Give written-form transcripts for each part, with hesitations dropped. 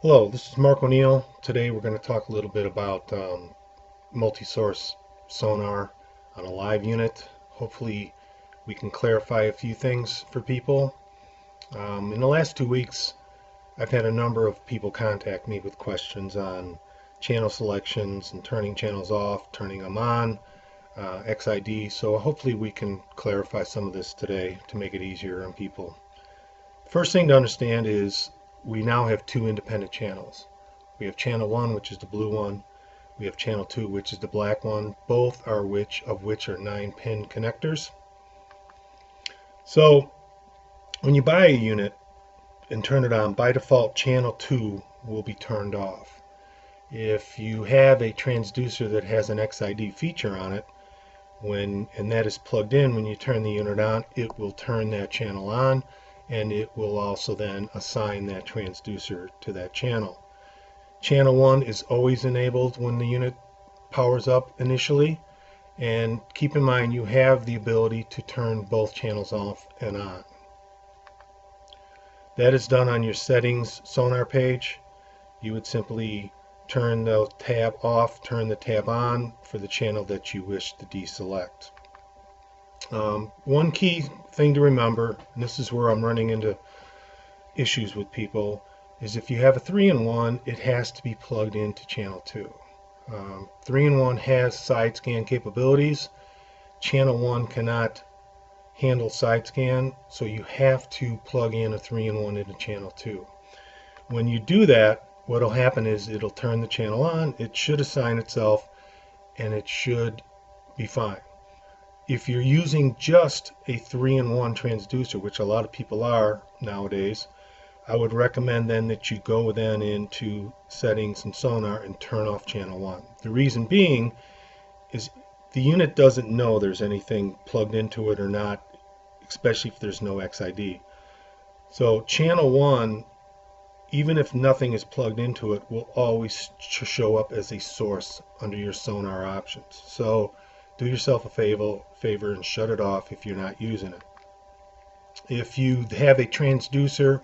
Hello, this is Mark O'Neill. Today we're going to talk a little bit about multi-source sonar on a live unit. Hopefully we can clarify a few things for people. In the last 2 weeks, I've had a number of people contact me with questions on channel selections and turning channels off, turning them on, XID. So hopefully we can clarify some of this today to make it easier on people. First thing to understand is we now have two independent channels. We have channel 1, which is the blue one. We have channel 2, which is the black one. Both are which are 9-pin connectors. So when you buy a unit and turn it on, by default channel 2 will be turned off. If you have a transducer that has an XID feature on it, and that is plugged in, when you turn the unit on, it will turn that channel on, and it will also then assign that transducer to that channel. Channel 1 is always enabled when the unit powers up initially, and keep in mind you have the ability to turn both channels off and on. That is done on your settings Sonar page. You would simply turn the tab off, turn the tab on for the channel that you wish to deselect. One key thing to remember, and this is where I'm running into issues with people, is if you have a 3-in-1, it has to be plugged into channel 2. 3-in-1 has side scan capabilities. Channel 1 cannot handle side scan, so you have to plug in a 3-in-1 into channel 2. When you do that, what will happen is it'll turn the channel on, it should assign itself, and it should be fine. If you're using just a 3-in-1 transducer, which a lot of people are nowadays, I would recommend then that you go then into settings and Sonar and turn off channel 1. The reason being is the unit doesn't know there's anything plugged into it or not, especially if there's no XID. So channel 1, even if nothing is plugged into it, will always show up as a source under your Sonar options. So do yourself a favor and shut it off if you're not using it. If you have a transducer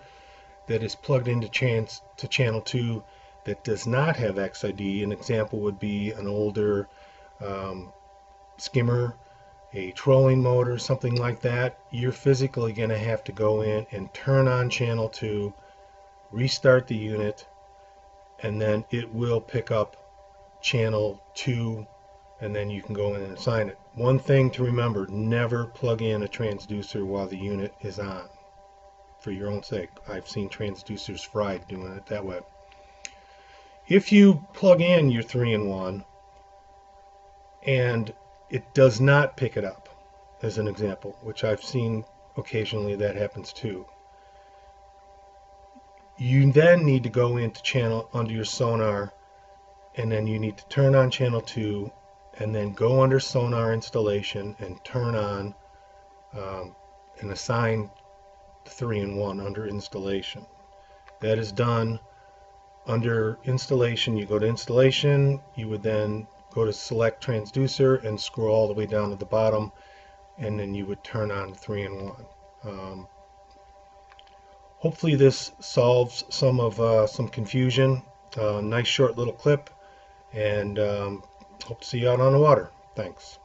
that is plugged into channel 2 that does not have XID, an example would be an older skimmer, a trolling motor, something like that, you're physically going to have to go in and turn on channel 2, restart the unit, and then it will pick up channel 2, and then you can go in and assign it. One thing to remember, never plug in a transducer while the unit is on, for your own sake. I've seen transducers fried doing it that way. If you plug in your 3-in-1 and it does not pick it up, as an example, which I've seen occasionally that happens too, you then need to go into channel under your Sonar, and then you need to turn on channel 2, and then go under Sonar installation and turn on and assign the 3-in-1 under installation. That is done under installation. You go to installation, you would then go to select transducer and scroll all the way down to the bottom, and then you would turn on the 3-in-1. Hopefully this solves some confusion. Nice short little clip, and hope to see you out on the water. Thanks.